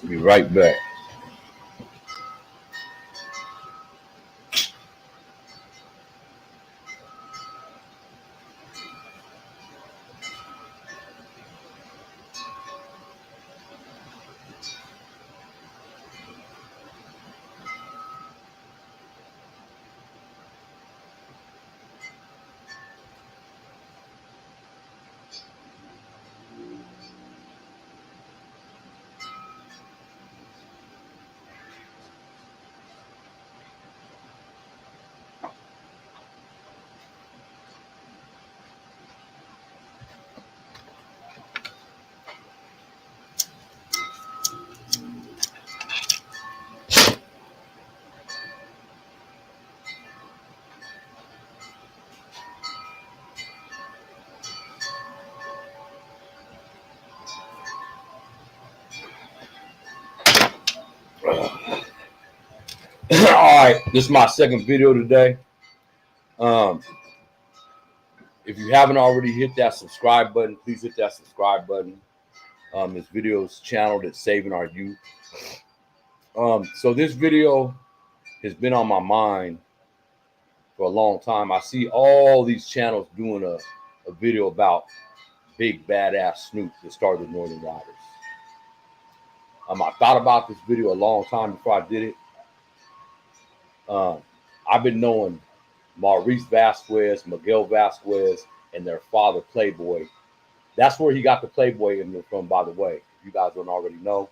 Be right back. All right, this is my second video today. Um, if you haven't already hit that subscribe button, please hit that subscribe button. This video is channeled at Saving Our Youth. So this video has been on my mind for a long time. I see all these channels doing a video about Big Bad Ass Snoop that started the Northern Riders. I thought about this video a long time before I did it. I've been knowing Maurice Vasquez, Miguel Vasquez, and their father Playboy. That's where he got the Playboy emblem from, by the way. If you guys don't already know,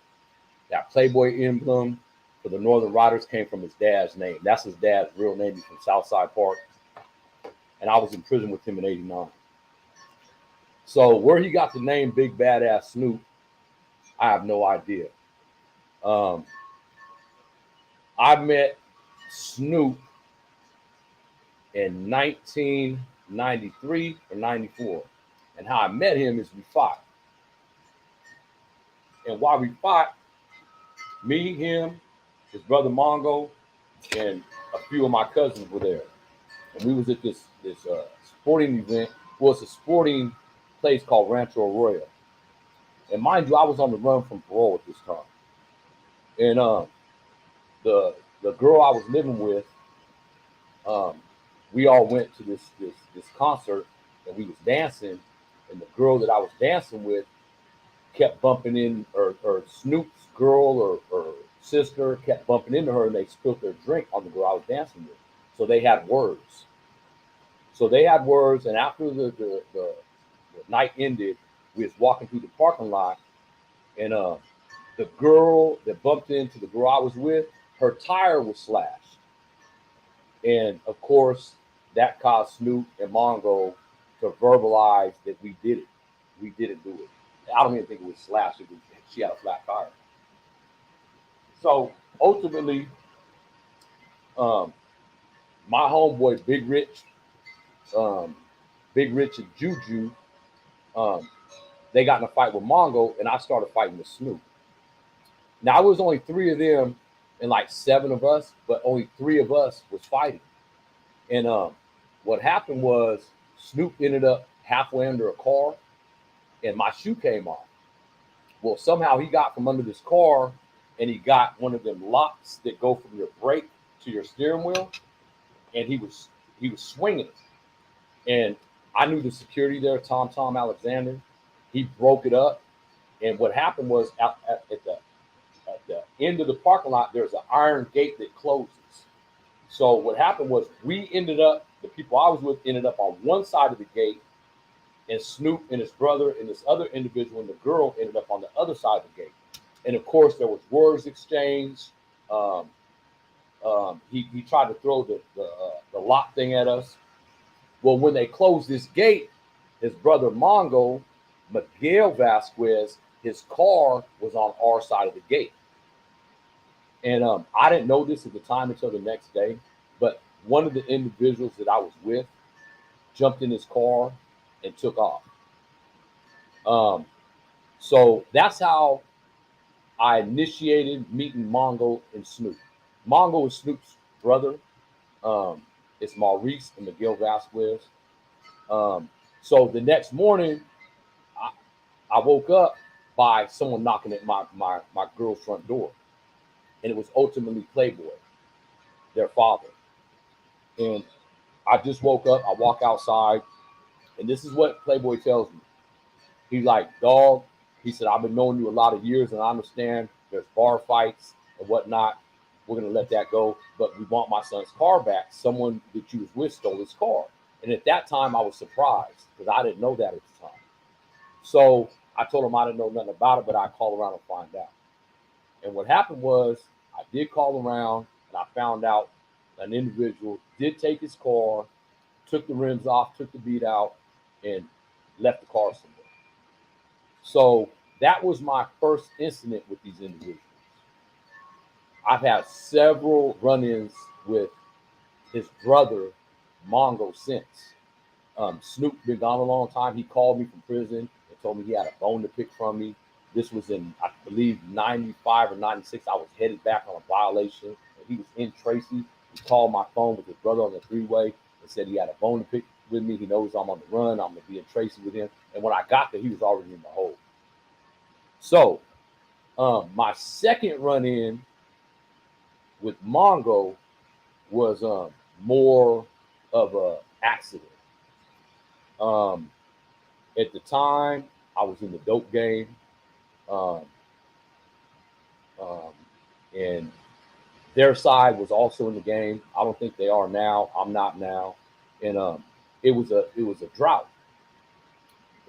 that Playboy emblem for the Northern Riders came from his dad's name. That's his dad's real name. He's from Southside Park. And I was in prison with him in '89. So where he got the name Big Bad Ass Snoop, I have no idea. I met Snoop in 1993 or 94. And how I met him is we fought. And while we fought, me, him, his brother Mongo, and a few of my cousins were there. And we was at this sporting event. Well, it's a sporting place called Rancho Arroyo. And mind you, I was on the run from parole at this time. And the girl I was living with, we all went to this concert and we was dancing, and the girl that I was dancing with kept bumping in, or Snoop's girl or sister kept bumping into her, and they spilled their drink on the girl I was dancing with. So they had words. And after the night ended, we was walking through the parking lot, and the girl that bumped into the girl I was with, her tire was slashed. And of course, that caused Snoop and Mongo to verbalize that we did it. We didn't do it. I don't even think it was slashed. She had a flat tire. So ultimately, my homeboy Big Rich and Juju, they got in a fight with Mongo, and I started fighting with Snoop. Now, it was only three of them and like seven of us, but only three of us was fighting. And what happened was Snoop ended up halfway under a car, and my shoe came off. Well, somehow he got from under this car, and he got one of them locks that go from your brake to your steering wheel, and he was swinging it. And I knew the security there, Tom Alexander. He broke it up, and what happened was at the end of the parking lot, there's an iron gate that closes. So what happened was the people I was with ended up on one side of the gate, and Snoop and his brother and this other individual and the girl ended up on the other side of the gate. And of course, there was words exchanged. He tried to throw the lock thing at us. Well, when they closed this gate, his brother Mongo, Miguel Vasquez, his car was on our side of the gate. And I didn't know this at the time until the next day, but one of the individuals that I was with jumped in his car and took off. So that's how I initiated meeting Mongo and Snoop. Mongo is Snoop's brother. It's Maurice and Miguel Vasquez. So the next morning, I woke up by someone knocking at my girl's front door. And it was ultimately Playboy, their father. And I just woke up, I walk outside, and this is what Playboy tells me. He's like, dog, he said, I've been knowing you a lot of years, and I understand there's bar fights and whatnot. We're going to let that go. But we want my son's car back. Someone that you was with stole his car. And at that time, I was surprised because I didn't know that at the time. So I told him I didn't know nothing about it, but I'd call around and find out. And what happened was I did call around, and I found out an individual did take his car, took the rims off, took the beat out, and left the car somewhere. So that was my first incident with these individuals. I've had several run-ins with his brother, Mongo, since. Snoop been gone a long time. He called me from prison and told me he had a bone to pick from me. This was in, I believe, 95 or 96. I was headed back on a violation. And he was in Tracy. He called my phone with his brother on the three-way and said he had a bone to pick with me. He knows I'm on the run. I'm going to be in Tracy with him. And when I got there, he was already in the hole. So my second run-in with Mongo was more of a accident. At the time, I was in the dope game, um, um, and their side was also in the game. I don't think they are now. I'm not now, and it was a drought.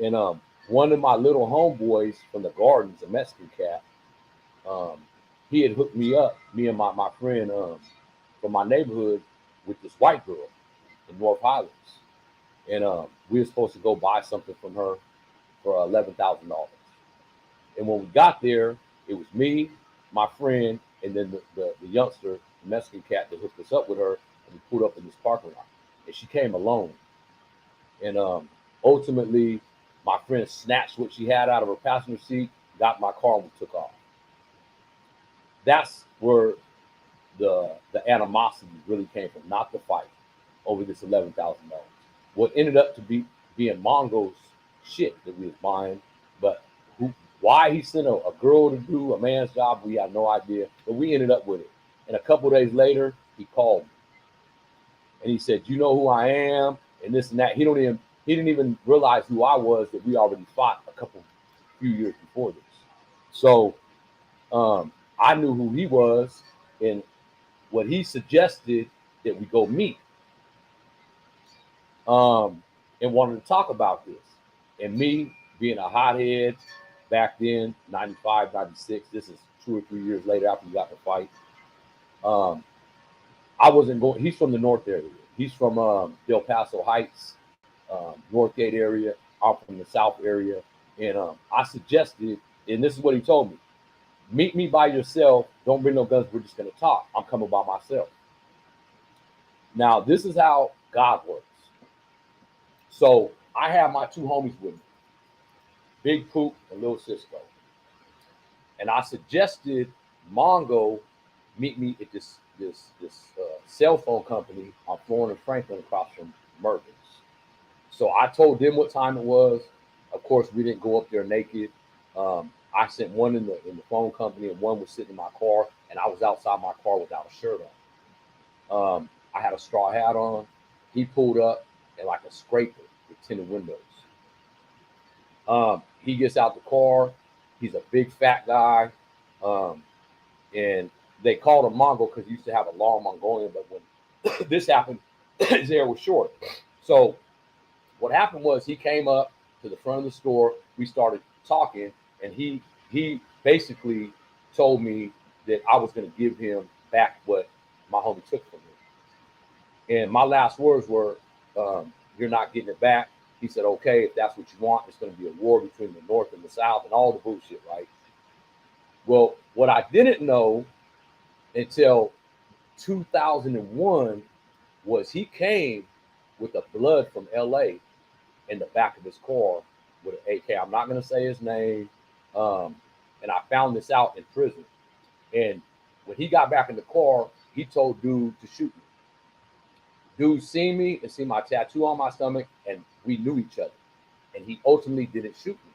And one of my little homeboys from the Gardens, a Mexican cat, um, he had hooked me up, me and my friend from my neighborhood, with this white girl in North Highlands. And we were supposed to go buy something from her for $11,000. And when we got there, it was me, my friend, and then the youngster, the Mexican cat that hooked us up with her, and we pulled up in this parking lot. And she came alone. And ultimately, my friend snatched what she had out of her passenger seat, got in my car, and we took off. That's where the animosity really came from, not the fight over this $11,000. What ended up to be being Mongo's shit that we was buying, but why he sent a girl to do a man's job, we had no idea, but we ended up with it. And a couple of days later, he called me and he said, "You know who I am," and this and that. He didn't even realize who I was, that we already fought few years before this. So I knew who he was, and what he suggested that we go meet, and wanted to talk about this. And me being a hothead back then, 95, 96, this is 2 or 3 years later after we got the fight. I wasn't going. He's from the North area. He's from Del Paso Heights, Northgate area. I'm from the South area. And I suggested, and this is what he told me: meet me by yourself. Don't bring no guns. We're just going to talk. I'm coming by myself. Now, this is how God works. So I have my two homies with me, Big Poop and Lil Cisco. And I suggested Mongo meet me at this cell phone company on Florin and Franklin across from Mervin's. So I told them what time it was. Of course, we didn't go up there naked. I sent one in the phone company, and one was sitting in my car, and I was outside my car without a shirt on. I had a straw hat on. He pulled up in like a scraper with tinted windows. He gets out the car. He's a big fat guy, and they called him Mongo because he used to have a long Mongolian. But when this happened, his hair was short. So what happened was he came up to the front of the store. We started talking, and he basically told me that I was going to give him back what my homie took from me. And my last words were, "You're not getting it back." He said, "Okay, if that's what you want, it's going to be a war between the North and the South and all the bullshit, right?" Well, what I didn't know until 2001 was he came with the blood from LA in the back of his car with an AK. I'm not going to say his name. And I found this out in prison. And when he got back in the car, he told dude to shoot me. Dude seen me and seen my tattoo on my stomach, and we knew each other. And he ultimately didn't shoot me.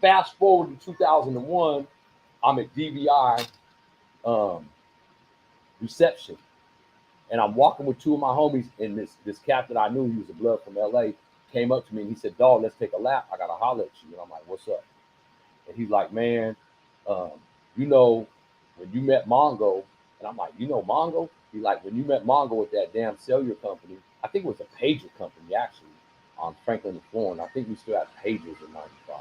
Fast forward to 2001, I'm at DVI reception, and I'm walking with two of my homies, and this cat that I knew, he was a blood from LA, came up to me and he said, "Dog, let's take a lap. I gotta holler at you." And I'm like, "What's up?" And he's like, "Man, um, you know, when you met Mongo," and I'm like, "You know Mongo?" He's like, "When you met Mongo at that damn cellular company, I think it was a pager company actually, on Franklin and Florence. I think we still had pagers in '95.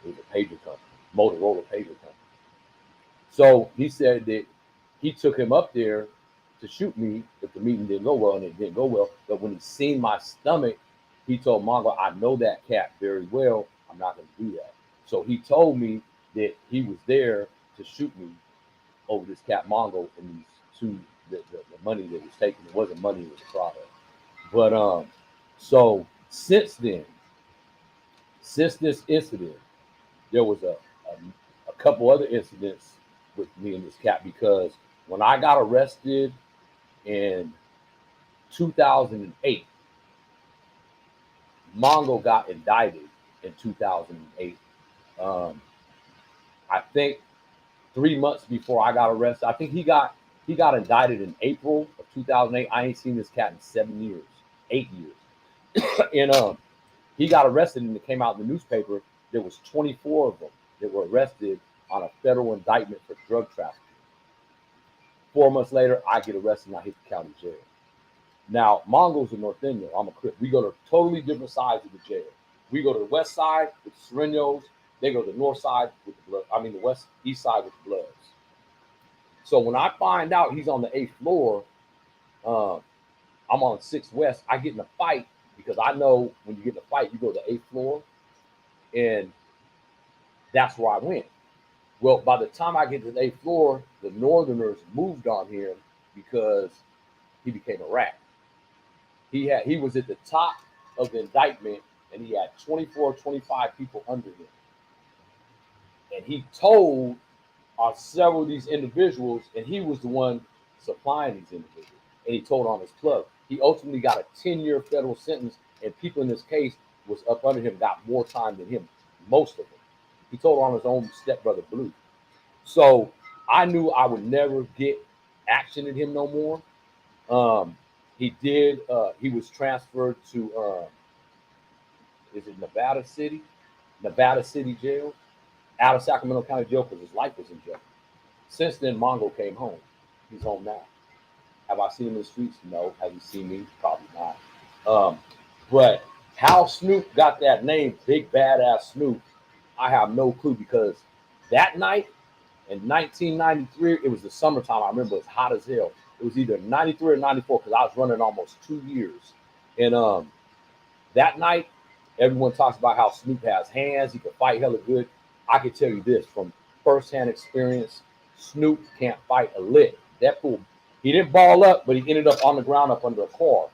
It was a pager company, Motorola pager company." So he said that he took him up there to shoot me if the meeting didn't go well, and it didn't go well. But when he seen my stomach, he told Mongo, "I know that cat very well. I'm not going to do that." So he told me that he was there to shoot me over this cat Mongo and these two, the money that was taken. It wasn't money, it was a product. But so since then, since this incident, there was a couple other incidents with me and this cat, because when I got arrested in 2008, Mongo got indicted in 2008. Um, I think 3 months before I got arrested. I think he got indicted in April of 2008. I ain't seen this cat in 7 years, 8 years, and he got arrested, and it came out in the newspaper. There was 24 of them that were arrested on a federal indictment for drug trafficking. 4 months later, I get arrested and I hit the county jail. Now, Mongo's a North Indian. I'm a Crip. We go to totally different sides of the jail. We go to the west side with the Serenos. They go to the north side with the blood. I mean, the west east side with the Bloods. So when I find out he's on the 8th floor, uh, I'm on 6th west. I get in a fight because I know when you get in a fight, you go to the 8th floor, and that's where I went. Well, by the time I get to the 8th floor, the Northerners moved on him because he became a rat. He was at the top of the indictment, and he had 24, 25 people under him. And he told on several of these individuals, and he was the one supplying these individuals. And he told on his plug. He ultimately got a 10-year federal sentence, and people in this case was up under him, got more time than him, most of them. He told on his own stepbrother Blue. So I knew I would never get action at him no more. He did. He was transferred to is it Nevada City, Nevada City Jail, out of Sacramento County Jail because his life was in jeopardy. Since then, Mongo came home. He's home now. Have I seen him in the streets? No. Have you seen me? Probably not. But how Snoop got that name, Big Bad Ass Snoop, I have no clue, because that night in 1993, it was the summertime. I remember it was hot as hell. It was either 93 or 94 because I was running almost 2 years. And that night, everyone talks about how Snoop has hands. He can fight hella good. I can tell you this from firsthand experience: Snoop can't fight a lick. That fool, he didn't ball up, but he ended up on the ground up under a car.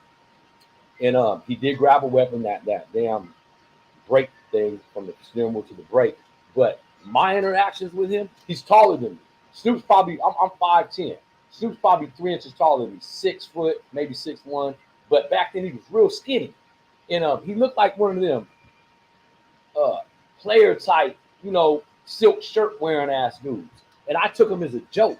And he did grab a weapon, that damn brake thing from the steering wheel to the brake. But my interactions with him, he's taller than me. Snoop's probably, I'm 5'10". Snoop's probably 3 inches taller than me, 6 foot, maybe 6'1". But back then he was real skinny. And he looked like one of them uh, player type, silk shirt wearing ass dudes. And I took him as a joke.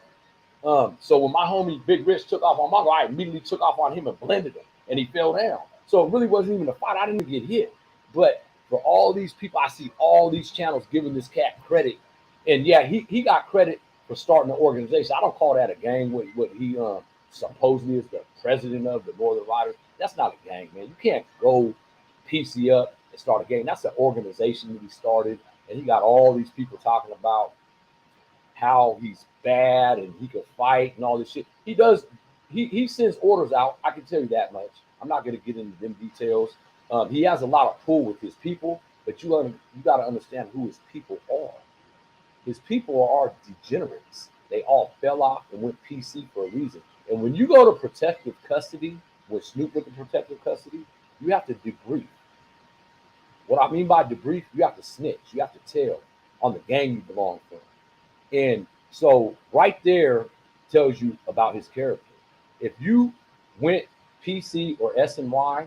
So when my homie Big Rich took off on Mongo, I immediately took off on him and blended him, and he fell down. So it really wasn't even a fight. I didn't even get hit. But for all these people, I see all these channels giving this cat credit. And yeah, he got credit for starting the organization. I don't call that a gang. What he supposedly is the president of the Northern Riders. That's not a gang, man. You can't go PC up and start a gang. That's an organization that he started. And he got all these people talking about how he's bad and he can fight and all this shit. He does. He sends orders out. I can tell you that much. I'm not going to get into them details. He has a lot of pull with his people, but you got to understand who his people are. His people are degenerates. They all fell off and went PC for a reason. And when you go to protective custody, when Snoop went to protective custody, you have to debrief. What I mean by debrief, you have to snitch. You have to tell on the gang you belong to. And so right there tells you about his character. If you went PC or SNY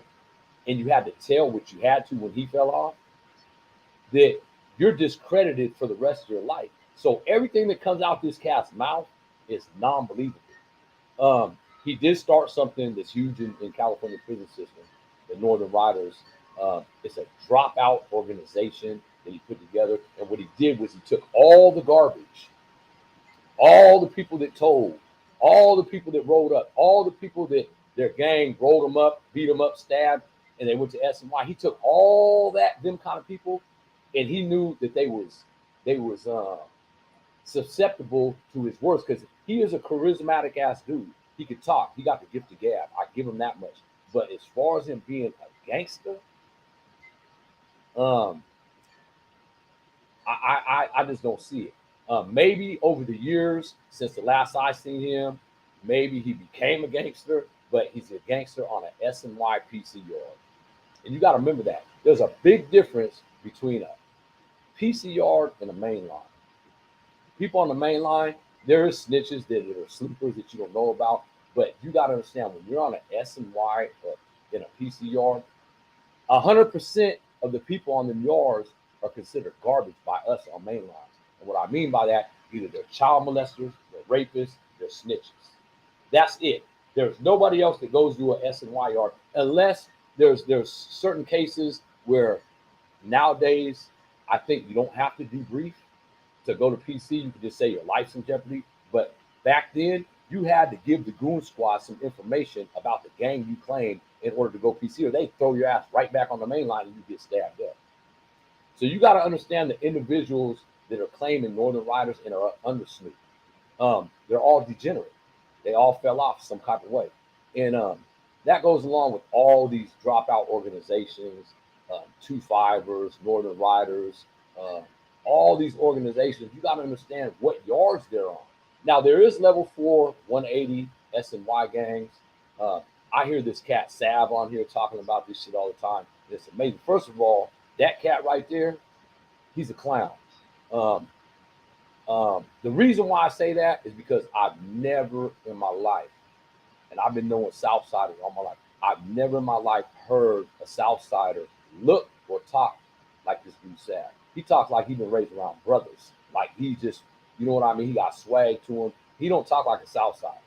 and you had to tell what you had to when he fell off, that you're discredited for the rest of your life. So everything that comes out this cat's mouth is non-believable. He did start something that's huge in California prison system, the Northern Riders. It's a dropout organization that he put together. And what he did was he took all the garbage, all the people that told, all the people that rolled up, all the people that their gang rolled them up, beat them up, stabbed, and they went to SNY. He took all them kind of people, and he knew that they was susceptible to his words because he is a charismatic ass dude. He could talk. He got the gift of gab. I give him that much. But as far as him being a gangster, um, I just don't see it. Maybe over the years since the last I seen him, maybe he became a gangster, but he's a gangster on an SNY PC yard. And you got to remember that there's a big difference between a PC yard and a main line. People on the main line, there is snitches that are sleepers that you don't know about, but you got to understand when you're on an SNY or in a PC yard, 100% of the people on the yards are considered garbage by us on main lines. And what I mean by that, either they're child molesters, they're rapists, they're snitches. That's it. There's nobody else that goes to a SNY yard unless there's certain cases where nowadays I think you don't have to debrief to go to PC. You can just say your life's in jeopardy. But back then, you had to give the goon squad some information about the gang you claimed in order to go PC, or they throw your ass right back on the main line and you get stabbed up. So you got to understand the individuals that are claiming Northern Riders and are under Snoop. They're all degenerate. They all fell off some type of way. And that goes along with all these dropout organizations, Two Fivers, Northern Riders, all these organizations. You got to understand what yards they're on. Now, there is level 4, 180 SNY gangs. I hear this cat Sav on here talking about this shit all the time. It's amazing. First of all, that cat right there, he's a clown. The reason why I say that is because I've never in my life, and I've been knowing Southsiders all my life, I've never in my life heard a Southsider look or talk like this dude Sav. He talks like he's been raised around brothers. Like he just, you know what I mean? He got swag to him. He don't talk like a Southsider.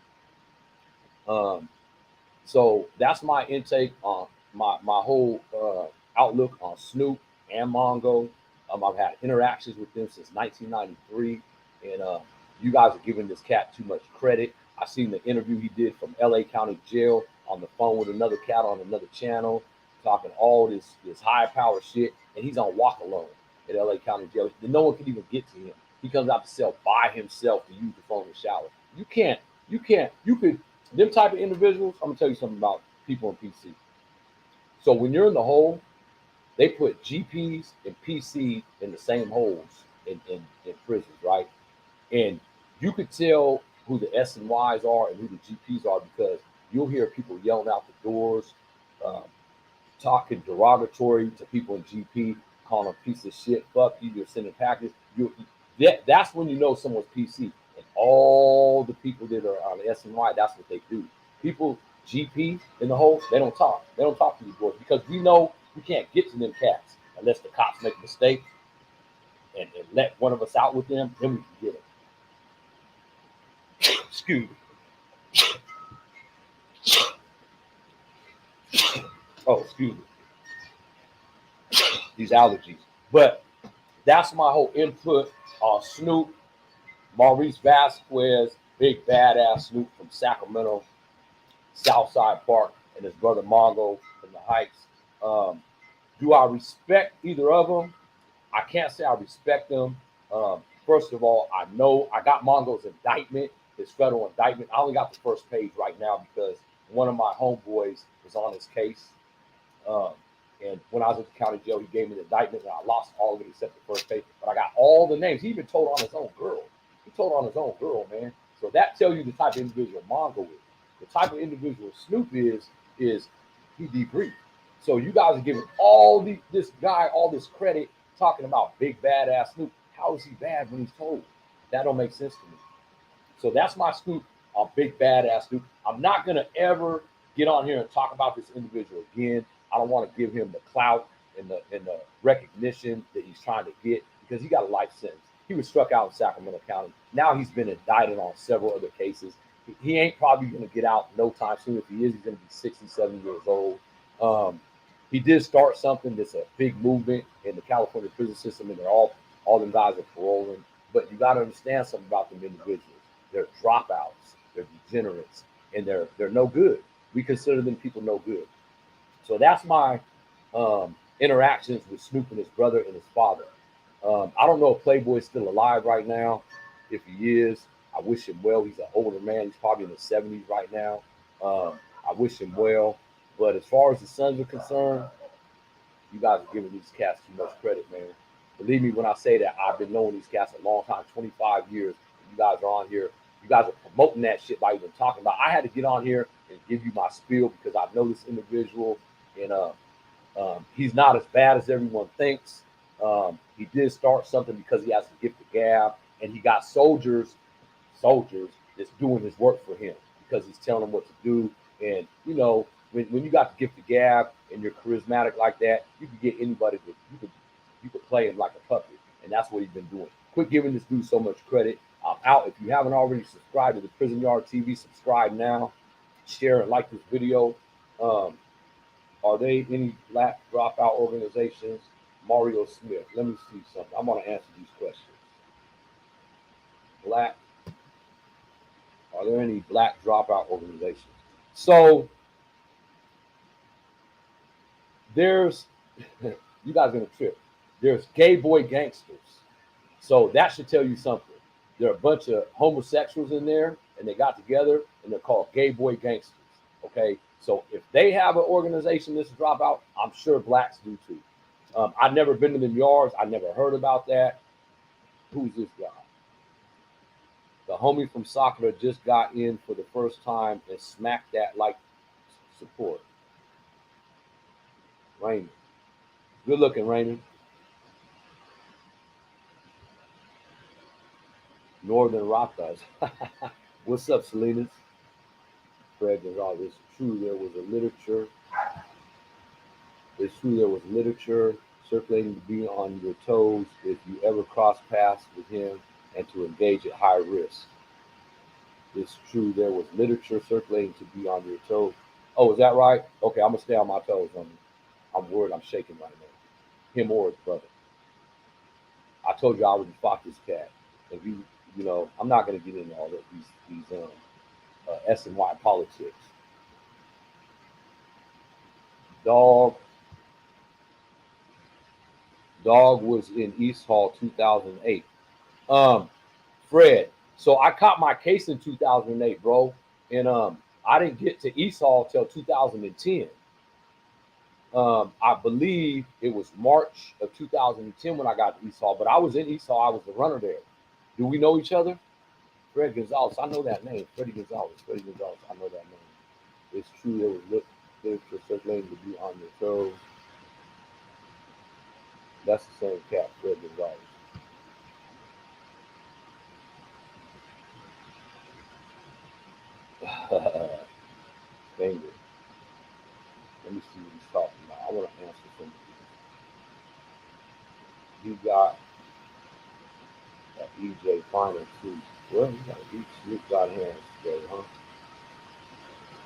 So that's my intake on my whole outlook on Snoop and Mongo. I've had interactions with them since 1993, and you guys are giving this cat too much credit. I seen the interview he did from LA County Jail on the phone with another cat on another channel, talking all this high power shit, and he's on walk alone at LA County Jail. No one can even get to him. He comes out the cell by himself to use the phone in the shower. You could, them type of individuals, I'm gonna tell you something about people in PC. So when you're in the hole, they put GPs and PC in the same holes in prisons, right? And you could tell who the S and Ys are and who the GPs are because you'll hear people yelling out the doors, talking derogatory to people in GP, calling them piece of shit, fuck you, you're sending packages. That's when you know someone's PC. And all the people that are on the S and Y, that's what they do. People, GP in the hole, they don't talk. They don't talk to these boys because we know we can't get to them cats unless the cops make a mistake and let one of us out with them, then we can get them. Excuse me. Oh, excuse me. These allergies. But that's my whole input on Snoop, Maurice Vasquez, big badass Snoop from Sacramento, Southside Park, and his brother Mongo from the Heights. Do I respect either of them? I can't say I respect them. First of all, I know I got Mongo's indictment, his federal indictment. I only got the first page right now because one of my homeboys was on his case. And when I was at the county jail, he gave me the indictment, and I lost all of it except the first page. But I got all the names. He even told on his own girl. He told on his own girl, man. So that tells you the type of individual Mongo is. The type of individual Snoop is he debriefed. So you guys are giving this guy all this credit, talking about big badass Snoop. How is he bad when he's told? That don't make sense to me. So that's my scoop on big badass Snoop. I'm not gonna ever get on here and talk about this individual again. I don't want to give him the clout and the recognition that he's trying to get because he got a life sentence. He was struck out in Sacramento County. Now he's been indicted on several other cases. He ain't probably going to get out no time soon. If he is, he's going to be 67 years old. He did start something that's a big movement in the California prison system, and they're all them guys are paroling. But you got to understand something about them individuals. They're dropouts, they're degenerates, and they're no good. We consider them people no good. So that's my interactions with Snoop and his brother and his father. I don't know if Playboy's still alive right now. If he is, I wish him well. He's an older man. He's probably in the 70s right now. I wish him well. But as far as the sons are concerned, you guys are giving these cats too much credit, man. Believe me when I say that. I've been knowing these cats a long time, 25 years. You guys are on here. You guys are promoting that shit by even talking about. I had to get on here and give you my spiel because I know this individual, and he's not as bad as everyone thinks. He did start something because he has a gift of gab, and he got soldiers that's doing his work for him because he's telling them what to do. And you know, when you got the gift of gab and you're charismatic like that, you can get anybody to you could play him like a puppet, and that's what he's been doing. Quit giving this dude so much credit. I'm out. If you haven't already subscribed to the Prison Yard TV, subscribe now. Share and like this video. Are there any black dropout organizations? Mario Smith. Let me see something. I want to answer these questions. Are there any black dropout organizations? So there's, you guys are gonna trip. There's gay boy gangsters. So that should tell you something. There are a bunch of homosexuals in there, and they got together, and they're called gay boy gangsters. Okay, so if they have an organization that's a dropout, I'm sure blacks do too. I've never been to them yards. I never heard about that. Who's this guy? The homie from Sakura just got in for the first time and smacked that like support. Raymond. Good looking, Raymond. Northern Rockers. What's up, Salinas? Fred Gonzalez. It's true there was a literature. It's true there was literature circulating to be on your toes if you ever cross paths with him and to engage at high risk. It's true there was literature circulating to be on your toes. Oh, is that right? Okay, I'm gonna stay on my toes. I'm worried. I'm shaking right now. Him or his brother. I told you I would fuck this cat. If you know, I'm not gonna get into all of these S and Y politics. Dog was in East Hall 2008. Fred. So I caught my case in 2008, bro, and I didn't get to East Hall till 2010. I believe it was March of 2010 when I got to East Hall, but I was in East Hall. I was the runner there. Do we know each other? Fred Gonzalez. I know that name. Freddie Gonzalez. I know that name. It's true there was literature circulating to be on your toes. That's the same cat, Fred Gonzalez. Banger. Let me see what he's talking about. I want to answer some of these. You got that EJ Final too. Well, you got Snoop got hands today, huh?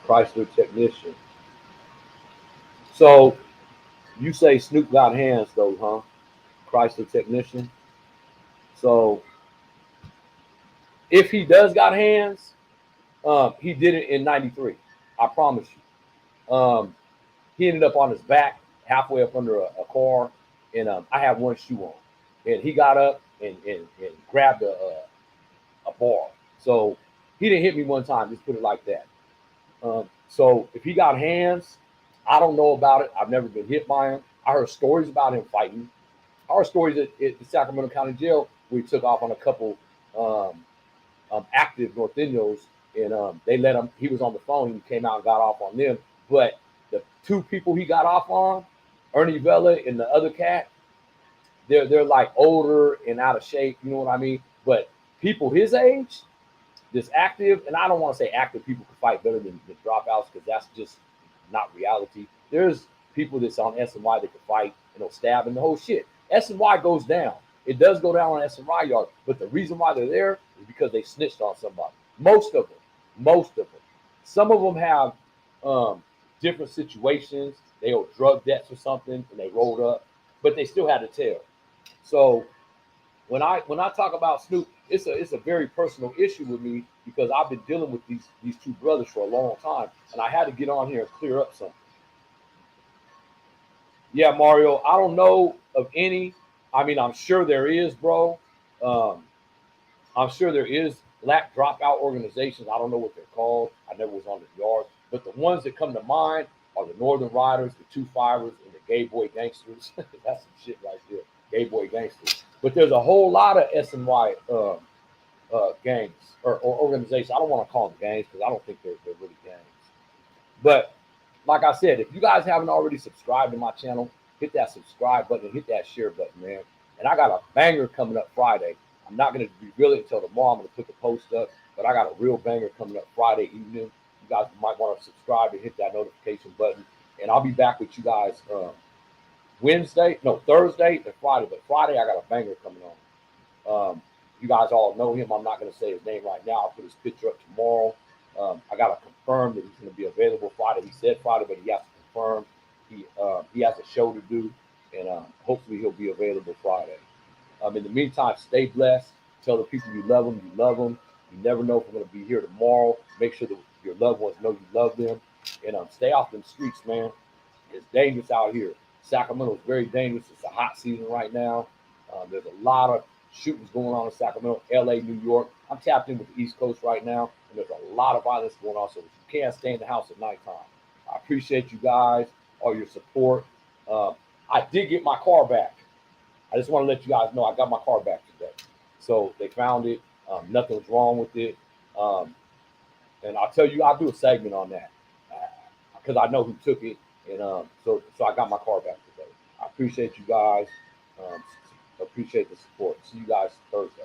Chrysler technician. So you say Snoop got hands though, huh? Chrysler technician. So if he does got hands, he did it in '93. I promise you. He ended up on his back, halfway up under a car, and I had one shoe on, and he got up and grabbed a bar. So he didn't hit me one time. Just put it like that. So if he got hands, I don't know about it. I've never been hit by him. I heard stories about him fighting. I heard stories at the Sacramento County Jail where he took off on a couple active Norteños, and they let him. He was on the phone. He came out and got off on them. But the two people he got off on, Ernie Vela and the other cat, they're like older and out of shape. You know what I mean? But people his age, this active, and I don't want to say active people can fight better than the dropouts because that's just not reality. There's people that's on S and Y that can fight and they'll stab and the whole shit. S and Y goes down. It does go down on SMI yard, but the reason why they're there is because they snitched on somebody. Most of them, most of them. Some of them have different situations. They owe drug debts or something, and they rolled up, but they still had to tell. So when I talk about Snoop, it's a very personal issue with me because I've been dealing with these two brothers for a long time, and I had to get on here and clear up something. Yeah, Mario, I don't know of any. I mean, I'm sure there is, bro. Um, I'm sure there is black dropout organizations. I don't know what they're called. I never was on the yard, but the ones that come to mind are the Northern Riders, the Two Fivers, and the Gay Boy Gangsters. That's some shit right there, Gay Boy Gangsters. But there's a whole lot of SNY gangs or organizations. I don't want to call them gangs because I don't think they're really gangs. But like I said, if you guys haven't already subscribed to my channel, hit that subscribe button, hit that share button, man. And I got a banger coming up Friday. I'm not going to reveal it until tomorrow. I'm going to put the post up, but I got a real banger coming up Friday evening. You guys might want to subscribe and hit that notification button. And I'll be back with you guys Thursday and Friday. But Friday, I got a banger coming on. You guys all know him. I'm not going to say his name right now. I'll put his picture up tomorrow. I got to confirm that he's going to be available Friday. He said Friday, but he has to confirm. He has a show to do, and hopefully he'll be available Friday. In the meantime, stay blessed. Tell the people you love them. You love them. You never know if we're going to be here tomorrow. Make sure that your loved ones know you love them, and stay off them streets, man. It's dangerous out here. Sacramento is very dangerous. It's a hot season right now. There's a lot of shootings going on in Sacramento, LA, New York. I'm tapped in with the East Coast right now, and there's a lot of violence going on. So you can't stay in the house at nighttime. I appreciate you guys, all your support. I did get my car back. I just want to let you guys know I got my car back today. So they found it. Nothing was wrong with it. And I'll tell you, I'll do a segment on that because I know who took it. And so I got my car back today. I appreciate you guys. Appreciate the support. See you guys Thursday.